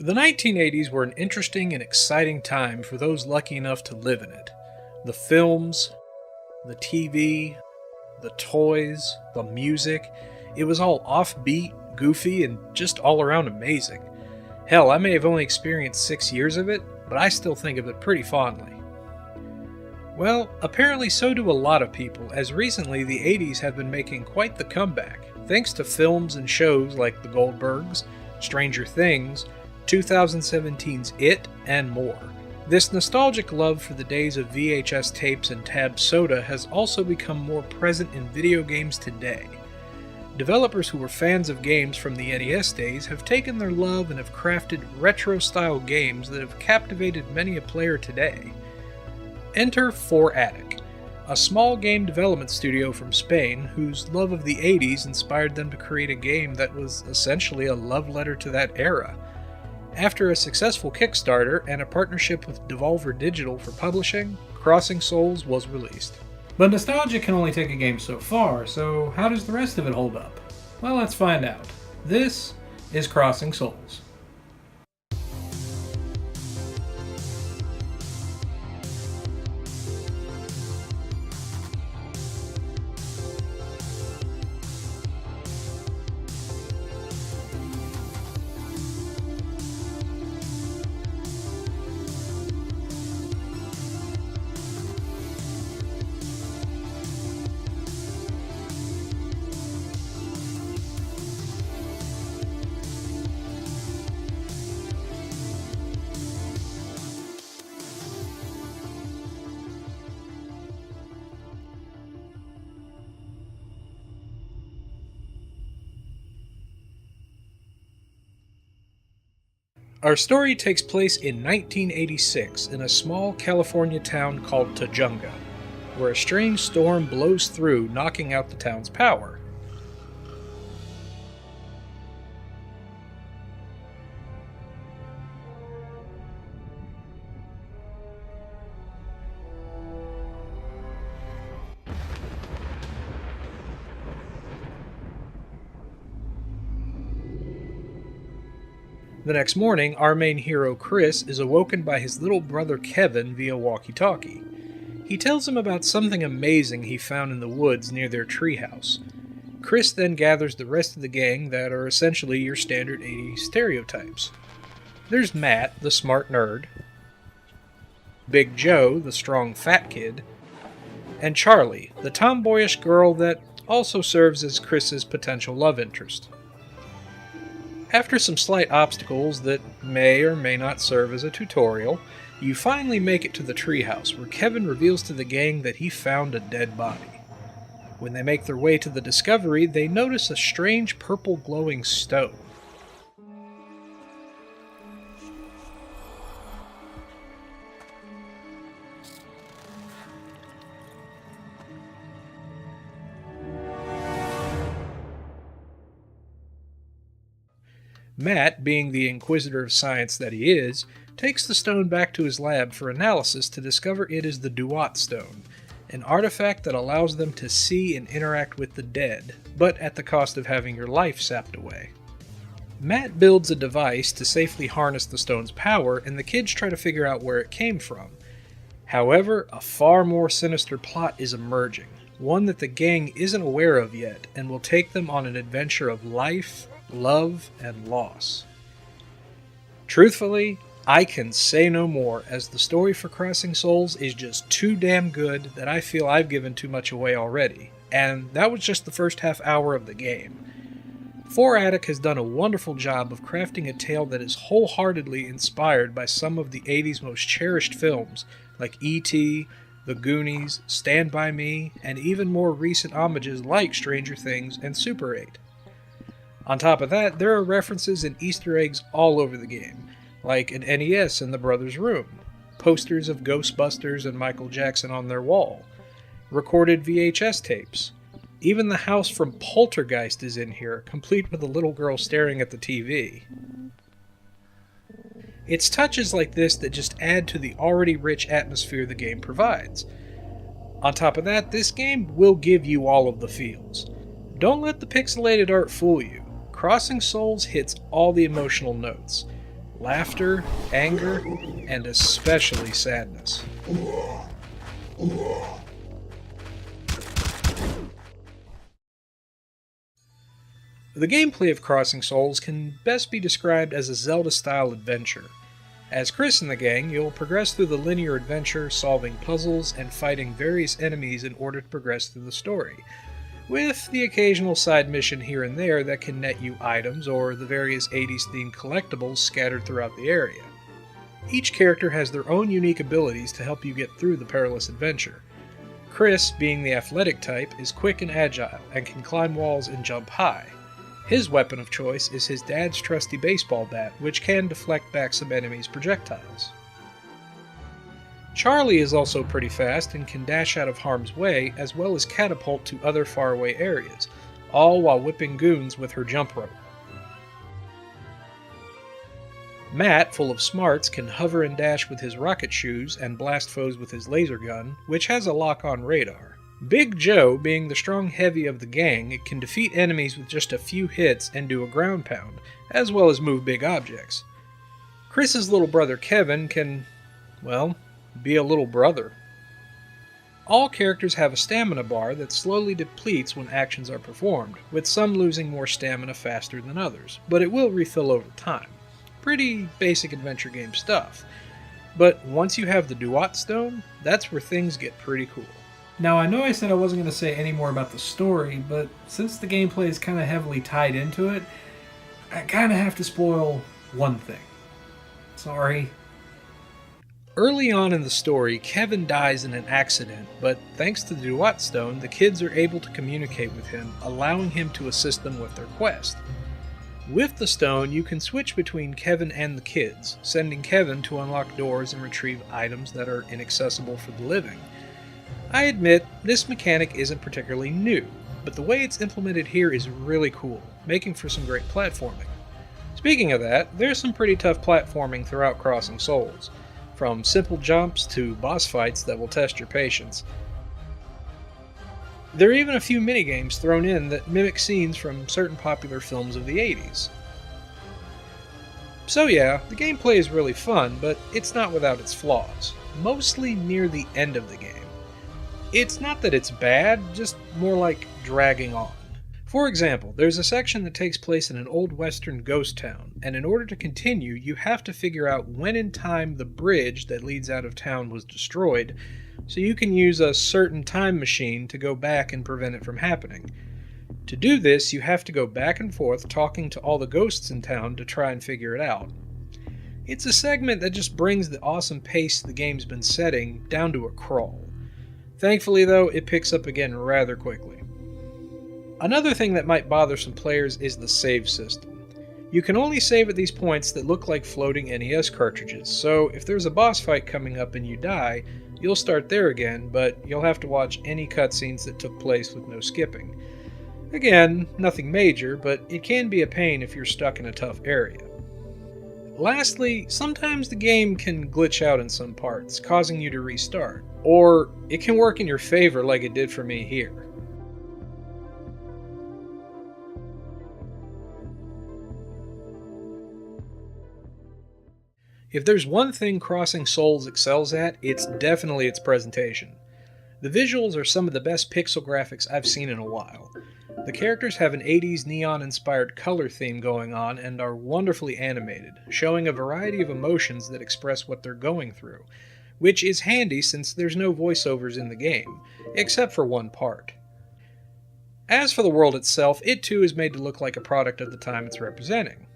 The 1980s were an interesting and exciting time for those lucky enough to live in it. The films, the TV, the toys, the music, it was all offbeat, goofy, and just all around amazing. Hell, I may have only experienced 6 years of it, but I still think of it pretty fondly. Well, apparently so do a lot of people, as recently the 80s have been making quite the comeback, thanks to films and shows like The Goldbergs, Stranger Things, 2017's It, and more. This nostalgic love for the days of VHS tapes and tab soda has also become more present in video games today. Developers who were fans of games from the NES days have taken their love and have crafted retro-style games that have captivated many a player today. Enter 4Attic, a small game development studio from Spain whose love of the 80s inspired them to create a game that was essentially a love letter to that era. After a successful Kickstarter and a partnership with Devolver Digital for publishing, Crossing Souls was released. But nostalgia can only take a game so far, so how does the rest of it hold up? Well, let's find out. This is Crossing Souls. Our story takes place in 1986 in a small California town called Tujunga, where a strange storm blows through, knocking out the town's power. The next morning, our main hero Chris is awoken by his little brother Kevin via walkie-talkie. He tells him about something amazing he found in the woods near their treehouse. Chris then gathers the rest of the gang that are essentially your standard 80s stereotypes. There's Matt, the smart nerd, Big Joe, the strong fat kid, and Charlie, the tomboyish girl that also serves as Chris's potential love interest. After some slight obstacles that may or may not serve as a tutorial, you finally make it to the treehouse, where Kevin reveals to the gang that he found a dead body. When they make their way to the discovery, they notice a strange purple glowing stone. Matt, being the inquisitor of science that he is, takes the stone back to his lab for analysis to discover it is the Duat Stone, an artifact that allows them to see and interact with the dead, but at the cost of having your life sapped away. Matt builds a device to safely harness the stone's power, and the kids try to figure out where it came from. However, a far more sinister plot is emerging, one that the gang isn't aware of yet, and will take them on an adventure of life, love, and loss. Truthfully, I can say no more, as the story for Crossing Souls is just too damn good that I feel I've given too much away already, and that was just the first half hour of the game. 4Attic has done a wonderful job of crafting a tale that is wholeheartedly inspired by some of the 80s most cherished films, like E.T., The Goonies, Stand By Me, and even more recent homages like Stranger Things and Super 8. On top of that, there are references and Easter eggs all over the game, like an NES in the brothers' room, posters of Ghostbusters and Michael Jackson on their wall, recorded VHS tapes. Even the house from Poltergeist is in here, complete with a little girl staring at the TV. It's touches like this that just add to the already rich atmosphere the game provides. On top of that, this game will give you all of the feels. Don't let the pixelated art fool you. Crossing Souls hits all the emotional notes. laughter, anger, and especially sadness. The gameplay of Crossing Souls can best be described as a Zelda-style adventure. As Chris and the gang, you'll progress through the linear adventure, solving puzzles and fighting various enemies in order to progress through the story, with the occasional side mission here and there that can net you items or the various 80s themed collectibles scattered throughout the area. Each character has their own unique abilities to help you get through the perilous adventure. Chris, being the athletic type, is quick and agile and can climb walls and jump high. His weapon of choice is his dad's trusty baseball bat, which can deflect back some enemies' projectiles. Charlie is also pretty fast and can dash out of harm's way, as well as catapult to other faraway areas, all while whipping goons with her jump rope. Matt, full of smarts, can hover and dash with his rocket shoes and blast foes with his laser gun, which has a lock-on radar. Big Joe, being the strong heavy of the gang, can defeat enemies with just a few hits and do a ground pound, as well as move big objects. Chris's little brother Kevin can, well, be a little brother. All characters have a stamina bar that slowly depletes when actions are performed, with some losing more stamina faster than others, but it will refill over time. Pretty basic adventure game stuff. But once you have the Duat Stone, that's where things get pretty cool. Now, I know I said I wasn't going to say any more about the story, but since the gameplay is kind of heavily tied into it, I kind of have to spoil one thing. Sorry. Early on in the story, Kevin dies in an accident, but thanks to the Duat Stone, the kids are able to communicate with him, allowing him to assist them with their quest. With the stone, you can switch between Kevin and the kids, sending Kevin to unlock doors and retrieve items that are inaccessible for the living. I admit, this mechanic isn't particularly new, but the way it's implemented here is really cool, making for some great platforming. Speaking of that, there's some pretty tough platforming throughout Crossing Souls, from simple jumps to boss fights that will test your patience. There are even a few minigames thrown in that mimic scenes from certain popular films of the 80s. So yeah, the gameplay is really fun, but it's not without its flaws, mostly near the end of the game. It's not that it's bad, just more like dragging on. For example, there's a section that takes place in an old western ghost town, and in order to continue, you have to figure out when in time the bridge that leads out of town was destroyed, so you can use a certain time machine to go back and prevent it from happening. To do this, you have to go back and forth talking to all the ghosts in town to try and figure it out. It's a segment that just brings the awesome pace the game's been setting down to a crawl. Thankfully, though, it picks up again rather quickly. Another thing that might bother some players is the save system. You can only save at these points that look like floating NES cartridges, so if there's a boss fight coming up and you die, you'll start there again, but you'll have to watch any cutscenes that took place with no skipping. Again, nothing major, but it can be a pain if you're stuck in a tough area. Lastly, sometimes the game can glitch out in some parts, causing you to restart, or it can work in your favor like it did for me here. If there's one thing Crossing Souls excels at, it's definitely its presentation. The visuals are some of the best pixel graphics I've seen in a while. The characters have an 80s neon-inspired color theme going on and are wonderfully animated, showing a variety of emotions that express what they're going through, which is handy since there's no voiceovers in the game, except for one part. As for the world itself, it too is made to look like a product of the time it's representing.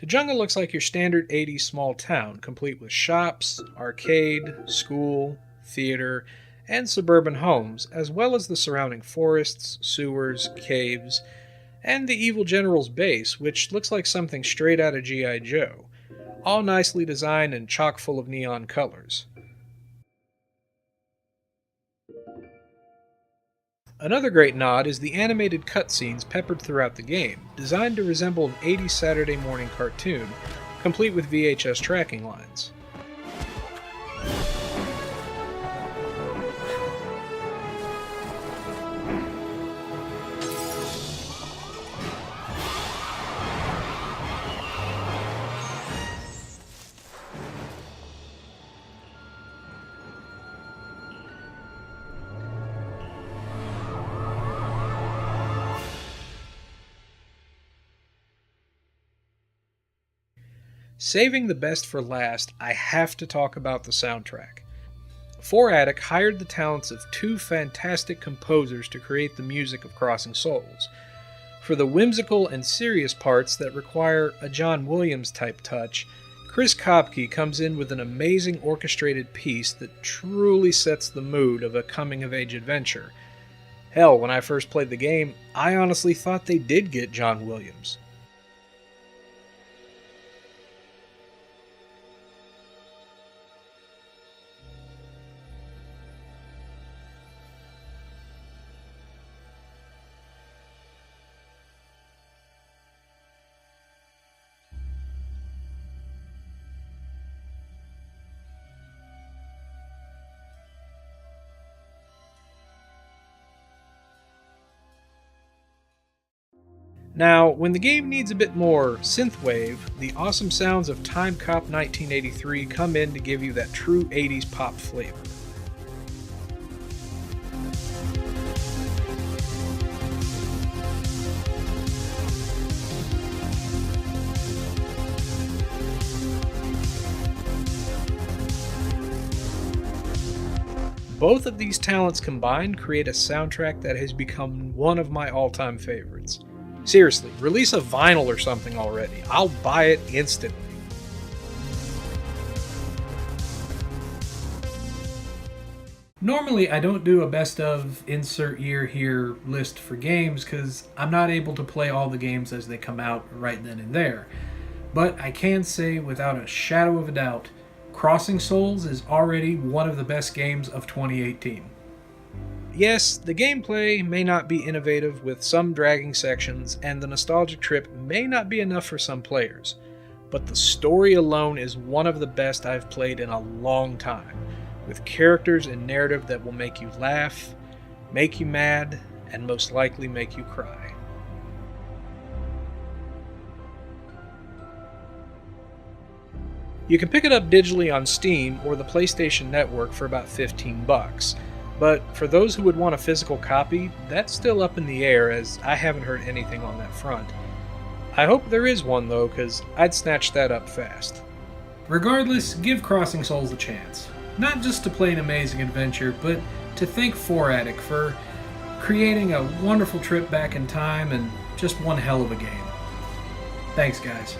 Tujunga looks like your standard 80s small town, complete with shops, arcade, school, theater, and suburban homes, as well as the surrounding forests, sewers, caves, and the evil general's base, which looks like something straight out of G.I. Joe, all nicely designed and chock full of neon colors. Another great nod is the animated cutscenes peppered throughout the game, designed to resemble an 80s Saturday morning cartoon, complete with VHS tracking lines. Saving the best for last, I have to talk about the soundtrack. 4Attic hired the talents of two fantastic composers to create the music of Crossing Souls. For the whimsical and serious parts that require a John Williams type touch, Chris Popka comes in with an amazing orchestrated piece that truly sets the mood of a coming-of-age adventure. Hell, when I first played the game, I honestly thought they did get John Williams. Now, when the game needs a bit more synthwave, the awesome sounds of Time Cop 1983 come in to give you that true 80s pop flavor. Both of these talents combined create a soundtrack that has become one of my all-time favorites. Seriously, release a vinyl or something already. I'll buy it instantly. Normally, I don't do a best of insert year here list for games because I'm not able to play all the games as they come out right then and there. But I can say without a shadow of a doubt, Crossing Souls is already one of the best games of 2018. Yes, the gameplay may not be innovative with some dragging sections, and the nostalgic trip may not be enough for some players, but the story alone is one of the best I've played in a long time, with characters and narrative that will make you laugh, make you mad, and most likely make you cry. You can pick it up digitally on Steam or the PlayStation Network for about $15. But for those who would want a physical copy, that's still up in the air as I haven't heard anything on that front. I hope there is one though, because I'd snatch that up fast. Regardless, give Crossing Souls a chance. Not just to play an amazing adventure, but to thank 4Attic for creating a wonderful trip back in time and just one hell of a game. Thanks, guys.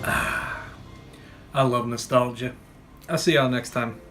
I love nostalgia. I'll see y'all next time.